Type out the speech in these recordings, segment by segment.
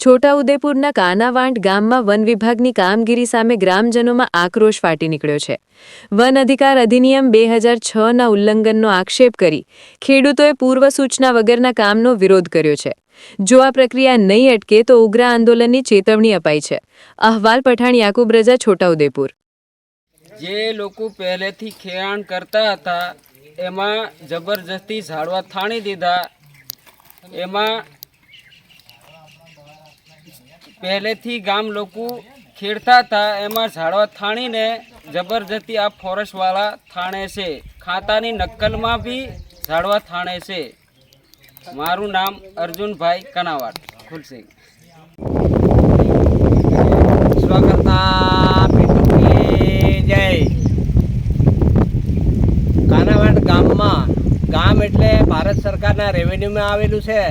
છોટાઉદેપુરના કાનાવાંટ ગામમાં વન વિભાગની કામગીરી સામે ગ્રામજનોમાં આક્રોશ ફાટી નીકળ્યો છે. વન અધિકાર અધિનિયમ 2006ના ઉલ્લંઘનનો આક્ષેપ કરી ખેડૂતોએ પૂર્વ સૂચના વગરના કામનો વિરોધ કર્યો છે. જો આ પ્રક્રિયા નહીં અટકે તો ઉગ્ર આંદોલનની ચેતવણી અપાઈ છે. અહેવાલ પઠાણ યાકુબ રજા, છોટાઉદેપુર. જે લોકો પહેલેથી ખેડાણ કરતા હતા એમાં જબરજસ્તી ઝાડવા થાણી દીધા. એમાં પહેલેથી ગામ લોકો ખેડતા હતા એમાં ઝાડવા થાણીને જબરજસ્તી આ ફોરેસ્ટવાળા થાણે છે. ખાતાની નકલમાં બી ઝાડવા થાણે છે. મારું નામ અર્જુનભાઈ કનાવાટ, ખુલસિંહ. સ્વકર્તા પિતૃની જય. કાનાવાટ ગામ એટલે ભારત સરકારના રેવન્યુમાં આવેલું છે.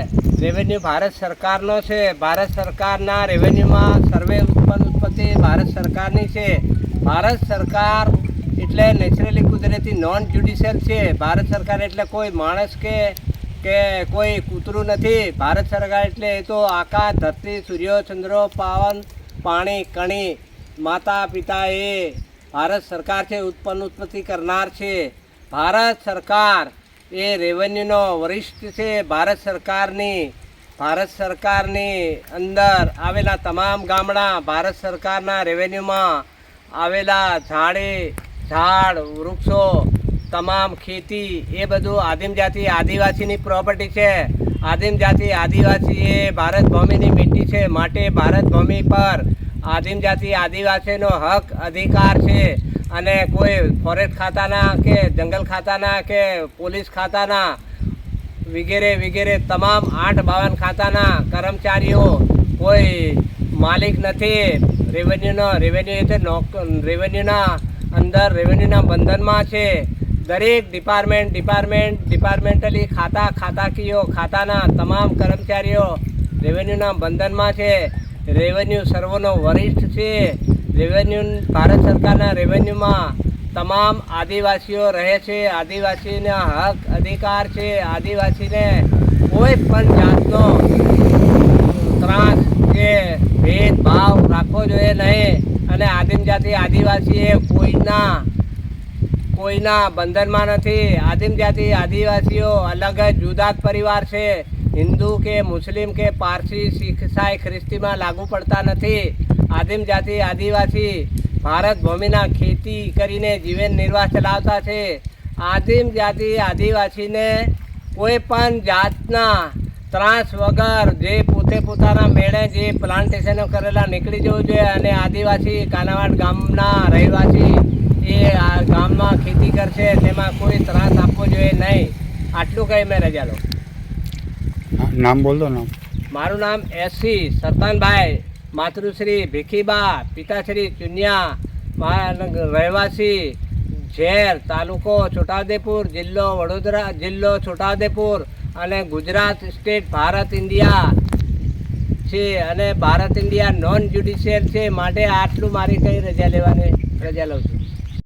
રેવન્યુ ભારત સરકારનો છે. ભારત સરકારના રેવન્યુમાં સર્વે ઉત્પત્તિ ભારત સરકારની છે. ભારત સરકાર એટલે નેચરલી કુદરતી નોન જ્યુડિશિયલ છે. ભારત સરકાર એટલે કોઈ માણસ કે કોઈ કૂતરું નથી. ભારત સરકાર એટલે એ તો આકાશ, ધરતી, સૂર્ય, ચંદ્રો, પાવન, પાણી, કણી, માતા પિતા એ ભારત સરકાર છે. ઉત્પત્તિ કરનાર છે. ભારત સરકાર એ રેવન્યુનો વરિષ્ઠ છે. ભારત સરકારની અંદર આવેલા તમામ ગામડા ભારત સરકારના રેવન્યુમાં આવેલા ઝાડ વૃક્ષો, તમામ ખેતી એ બધું આદિમ જાતિ આદિવાસીની પ્રોપર્ટી છે. આદિમ જાતિ આદિવાસી એ ભારત ભૂમિની મીઠી છે. માટે ભારત ભૂમિ પર આદિમ જાતિ આદિવાસીનો હક અધિકાર છે. અને કોઈ ફોરેસ્ટ ખાતાના કે જંગલ ખાતાના કે પોલીસ ખાતાના વગેરે તમામ 852 ખાતાના કર્મચારીઓ કોઈ માલિક નથી. રેવન્યુના અંદર રેવન્યુના બંધનમાં છે. દરેક ડિપાર્ટમેન્ટલી ખાતાના તમામ કર્મચારીઓ રેવન્યુના બંધનમાં છે. રેવન્યુ સર્વનો વરિષ્ઠ છે. ભારત સરકારના રેવન્યુમાં તમામ આદિવાસીઓ રહે છે. આદિવાસીના હક અધિકાર છે. આદિવાસીને કોઈ પણ જાતનો ત્રાસ કે ભેદભાવ રાખવો જોઈએ નહીં. અને આદિમ જાતિ આદિવાસી એ કોઈના બંધનમાં નથી. આદિમ જાતિ આદિવાસીઓ અલગ જ જુદા પરિવાર છે. હિન્દુ કે મુસ્લિમ કે પારસી, શીખ, ઈસાઈ, ખ્રિસ્તીમાં લાગુ પડતા નથી. આદિમ જાતિ આદિવાસી ભારત ભૂમિના ખેતી કરીને જીવન નિર્વાહ ચલાવતા છે. આદિમ જાતિ આદિવાસીને કોઈ પણ જાતના ત્રાસ વગર જે પોતાના મેળે જે પ્લાન્ટેશનો કરેલા નીકળી જવું જોઈએ. અને આદિવાસી કાનાવાટ ગામના રહેવાસી એ આ ગામમાં ખેતી કરશે તેમાં કોઈ ત્રાસ આપવો જોઈએ નહીં. આટલું કહી મેં રજા લો. નામ બોલ દો. મારું નામ એસસી સરતાનભાઈ, માતૃશ્રી ભીખીબા, પિતાશ્રી ચુનિયા, રહેવાસી ઝેર, તાલુકો છોટાઉદેપુર, જિલ્લો વડોદરા, જિલ્લો છોટાઉદેપુર અને ગુજરાત સ્ટેટ ભારત ઇન્ડિયા છે. અને ભારત ઇન્ડિયા નોન જ્યુડિશિયલ છે. માટે આટલું મારી કઈ રજા લઉં છું.